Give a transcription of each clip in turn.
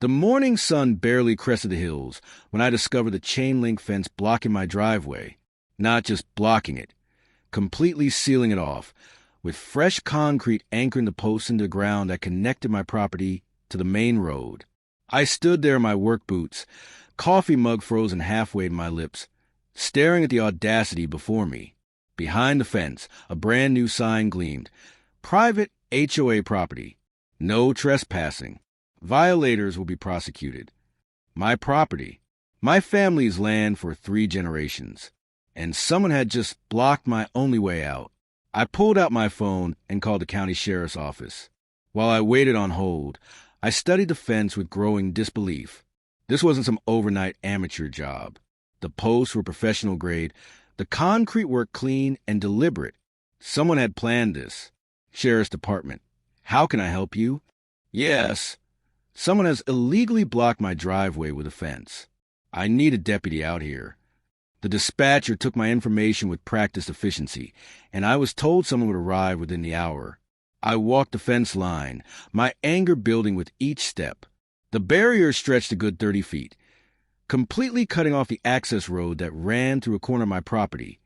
The morning sun barely crested the hills when I discovered the chain-link fence blocking my driveway. Not just blocking it, completely sealing it off, with fresh concrete anchoring the posts into the ground that connected my property to the main road. I stood there in my work boots, coffee mug frozen halfway to my lips, staring at the audacity before me. Behind the fence, a brand-new sign gleamed. Private HOA property. No trespassing. Violators will be prosecuted. My property. My family's land for 3 generations. And someone had just blocked my only way out. I pulled out my phone and called the county sheriff's office. While I waited on hold, I studied the fence with growing disbelief. This wasn't some overnight amateur job. The posts were professional grade, the concrete work clean and deliberate. Someone had planned this. Sheriff's Department. How can I help you? Yes. Someone has illegally blocked my driveway with a fence. I need a deputy out here. The dispatcher took my information with practiced efficiency, and I was told someone would arrive within the hour. I walked the fence line, my anger building with each step. The barrier stretched a good 30 feet, completely cutting off the access road that ran through a corner of my property.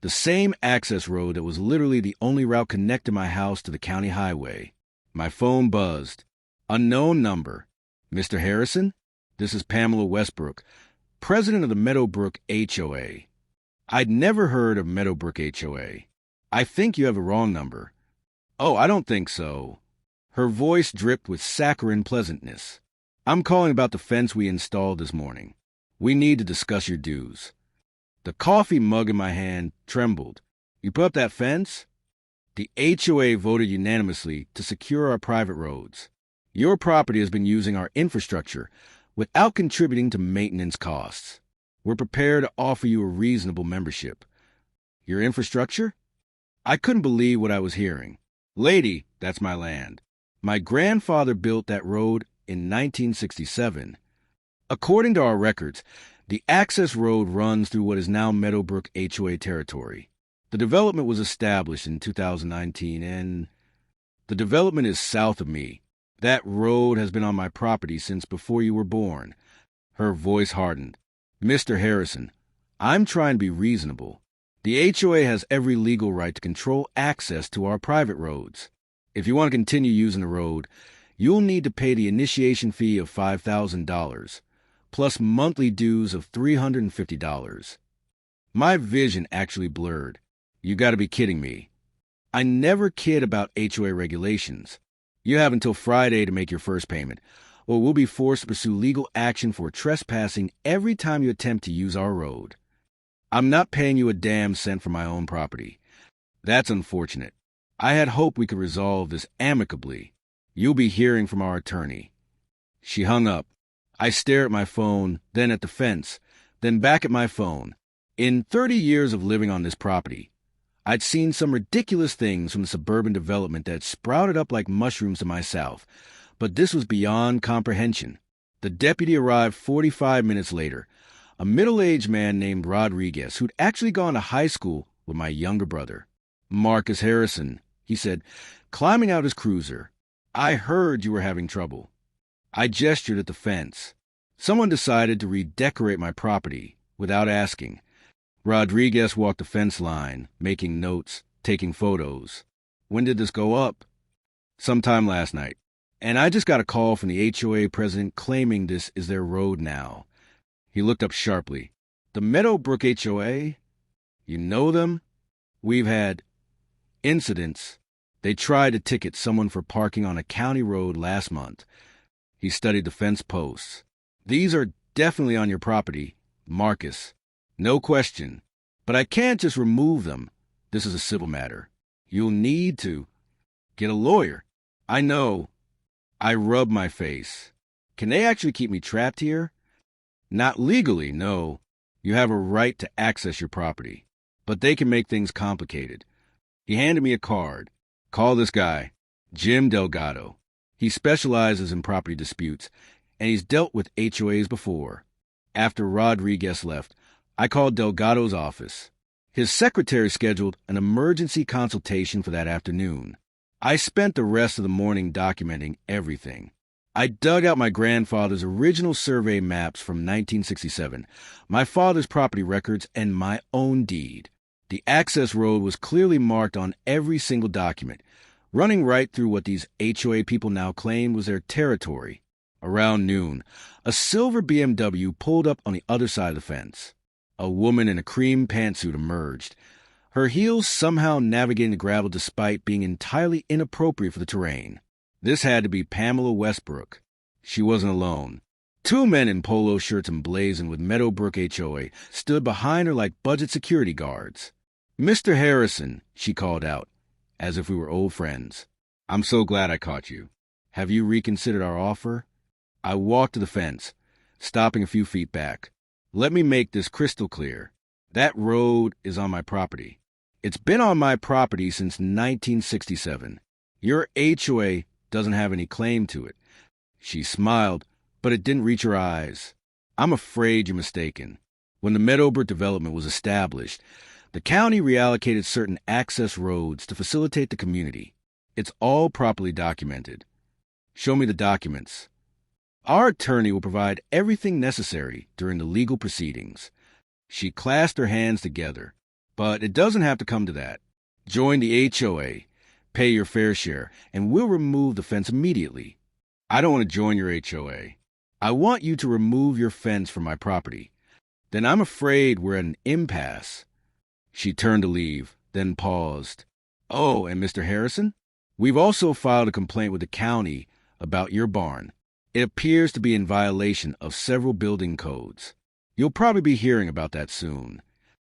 The same access road that was literally the only route connecting my house to the county highway. My phone buzzed. Unknown number. Mr. Harrison? This is Pamela Westbrook, president of the Meadowbrook HOA. I'd never heard of Meadowbrook HOA. I think you have a wrong number. Oh, I don't think so. Her voice dripped with saccharine pleasantness. I'm calling about the fence we installed this morning. We need to discuss your dues. The coffee mug in my hand trembled. You put up that fence? The HOA voted unanimously to secure our private roads. Your property has been using our infrastructure without contributing to maintenance costs. We're prepared to offer you a reasonable membership. Your infrastructure? I couldn't believe what I was hearing. Lady, that's my land. My grandfather built that road in 1967. According to our records, the access road runs through what is now Meadowbrook HOA territory. The development was established in 2019, and the development is south of me. That road has been on my property since before you were born. Her voice hardened. Mr. Harrison, I'm trying to be reasonable. The HOA has every legal right to control access to our private roads. If you want to continue using the road, you'll need to pay the initiation fee of $5,000, plus monthly dues of $350. My vision actually blurred. You gotta be kidding me. I never kid about HOA regulations. You have until Friday to make your first payment, or we'll be forced to pursue legal action for trespassing every time you attempt to use our road. I'm not paying you a damn cent for my own property. That's unfortunate. I had hoped we could resolve this amicably. You'll be hearing from our attorney. She hung up. I stared at my phone, then at the fence, then back at my phone. In 30 years of living on this property, I'd seen some ridiculous things from the suburban development that sprouted up like mushrooms to my south, but this was beyond comprehension. The deputy arrived 45 minutes later, a middle-aged man named Rodriguez who'd actually gone to high school with my younger brother. Marcus Harrison, he said, climbing out his cruiser. I heard you were having trouble. I gestured at the fence. Someone decided to redecorate my property without asking. Rodriguez walked the fence line, making notes, taking photos. When did this go up? Sometime last night. And I just got a call from the HOA president claiming this is their road now. He looked up sharply. The Meadowbrook HOA? You know them? We've had incidents. They tried to ticket someone for parking on a county road last month. He studied the fence posts. These are definitely on your property, Marcus. No question. But I can't just remove them. This is a civil matter. You'll need to get a lawyer. I know. I rubbed my face. Can they actually keep me trapped here? Not legally, no. You have a right to access your property. But they can make things complicated. He handed me a card. Call this guy, Jim Delgado. He specializes in property disputes, and he's dealt with HOAs before. After Rodriguez left, I called Delgado's office. His secretary scheduled an emergency consultation for that afternoon. I spent the rest of the morning documenting everything. I dug out my grandfather's original survey maps from 1967, my father's property records, and my own deed. The access road was clearly marked on every single document, running right through what these HOA people now claim was their territory. Around noon, a silver BMW pulled up on the other side of the fence. A woman in a cream pantsuit emerged, her heels somehow navigating the gravel despite being entirely inappropriate for the terrain. This had to be Pamela Westbrook. She wasn't alone. Two men in polo shirts emblazoned with Meadowbrook HOA stood behind her like budget security guards. "Mr. Harrison," she called out, as if we were old friends. "I'm so glad I caught you. Have you reconsidered our offer?" I walked to the fence, stopping a few feet back. "Let me make this crystal clear. That road is on my property. It's been on my property since 1967. Your HOA doesn't have any claim to it." She smiled, but it didn't reach her eyes. "I'm afraid you're mistaken. When the Meadowbrook development was established, the county reallocated certain access roads to facilitate the community. It's all properly documented." "Show me the documents." "Our attorney will provide everything necessary during the legal proceedings." She clasped her hands together. "But it doesn't have to come to that. Join the HOA, pay your fair share, and we'll remove the fence immediately." "I don't want to join your HOA. I want you to remove your fence from my property." "Then I'm afraid we're at an impasse." She turned to leave, then paused. "Oh, and Mr. Harrison? We've also filed a complaint with the county about your barn. It appears to be in violation of several building codes. You'll probably be hearing about that soon."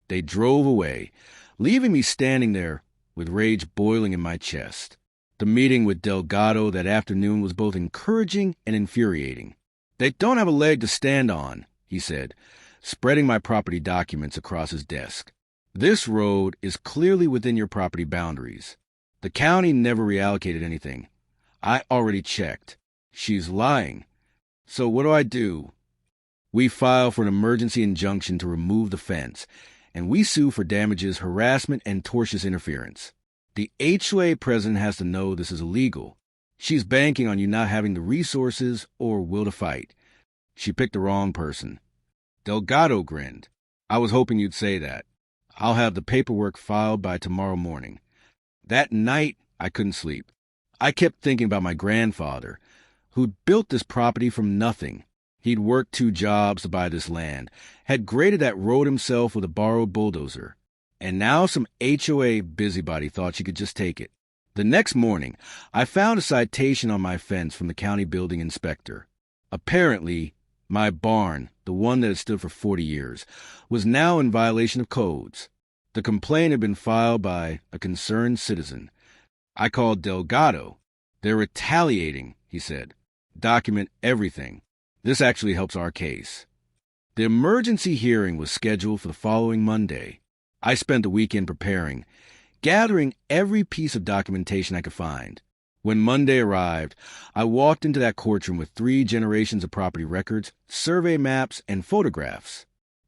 They drove away, leaving me standing there with rage boiling in my chest. The meeting with Delgado that afternoon was both encouraging and infuriating. "They don't have a leg to stand on," he said, spreading my property documents across his desk. "This road is clearly within your property boundaries. The county never reallocated anything. I already checked. She's lying. So what do I do?" We file for an emergency injunction to remove the fence, and we sue for damages, harassment, and tortious interference. The HOA president has to know this is illegal. She's banking on you not having the resources or will to fight. She picked the wrong person. Delgado grinned. "I was hoping you'd say that. I'll have the paperwork filed by tomorrow morning." That night, I couldn't sleep. I kept thinking about my grandfather, who'd built this property from nothing. He'd worked 2 jobs to buy this land, had graded that road himself with a borrowed bulldozer, and now some HOA busybody thought she could just take it. The next morning, I found a citation on my fence from the county building inspector. Apparently, my barn, the one that had stood for 40 years, was now in violation of codes. The complaint had been filed by a concerned citizen. I called Delgado. "They're retaliating," he said. "Document everything. This actually helps our case." The emergency hearing was scheduled for the following Monday. I spent the weekend preparing, gathering every piece of documentation I could find. When Monday arrived, I walked into that courtroom with 3 generations of property records, survey maps, and photographs.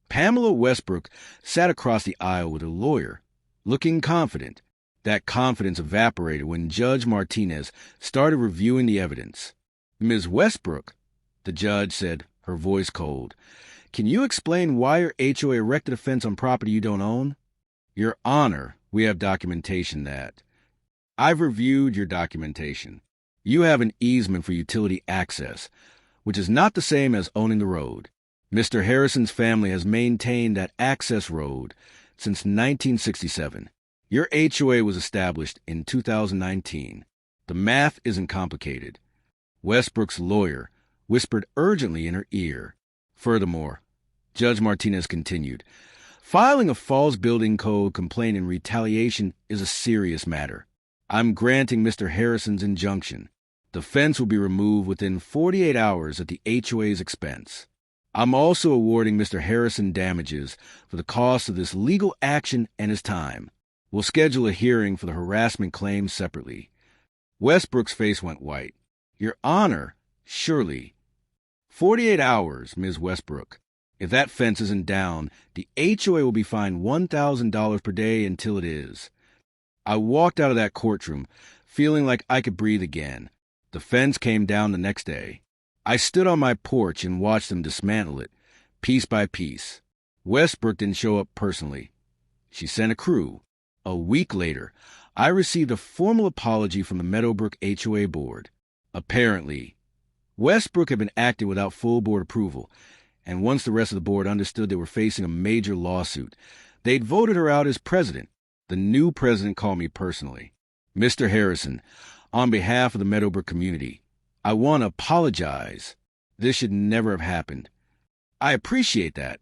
Pamela Westbrook sat across the aisle with her lawyer, looking confident. That confidence evaporated when Judge Martinez started reviewing the evidence. "Ms. Westbrook," the judge said, her voice cold, "can you explain why your HOA erected a fence on property you don't own?" "Your Honor, we have documentation that..." "I've reviewed your documentation. You have an easement for utility access, which is not the same as owning the road. Mr. Harrison's family has maintained that access road since 1967. Your HOA was established in 2019. The math isn't complicated." Westbrook's lawyer whispered urgently in her ear. "Furthermore," Judge Martinez continued, "filing a false building code complaint in retaliation is a serious matter. I'm granting Mr. Harrison's injunction. The fence will be removed within 48 hours at the HOA's expense. I'm also awarding Mr. Harrison damages for the cost of this legal action and his time. We'll schedule a hearing for the harassment claim separately." Westbrook's face went white. "Your Honor, surely." 48 hours, Ms. Westbrook. If that fence isn't down, the HOA will be fined $1,000 per day until it is. I walked out of that courtroom, feeling like I could breathe again. The fence came down the next day. I stood on my porch and watched them dismantle it, piece by piece. Westbrook didn't show up personally. She sent a crew. A week later, I received a formal apology from the Meadowbrook HOA board. Apparently, Westbrook had been acting without full board approval, and once the rest of the board understood they were facing a major lawsuit, they'd voted her out as president. The new president called me personally. Mr. Harrison, on behalf of the Meadowbrook community, I want to apologize. This should never have happened. I appreciate that.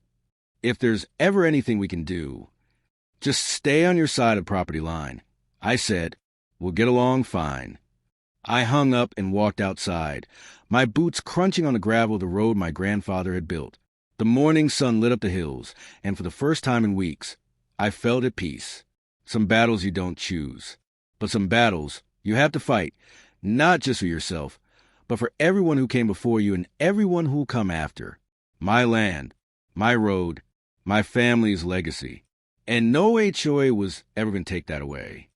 If there's ever anything we can do, just stay on your side of the property line. I said, we'll get along fine. I hung up and walked outside, my boots crunching on the gravel of the road my grandfather had built. The morning sun lit up the hills, and for the first time in weeks, I felt at peace. Some battles you don't choose, but some battles you have to fight, not just for yourself, but for everyone who came before you and everyone who will come after. My land, my road, my family's legacy. And no HOA was ever going to take that away.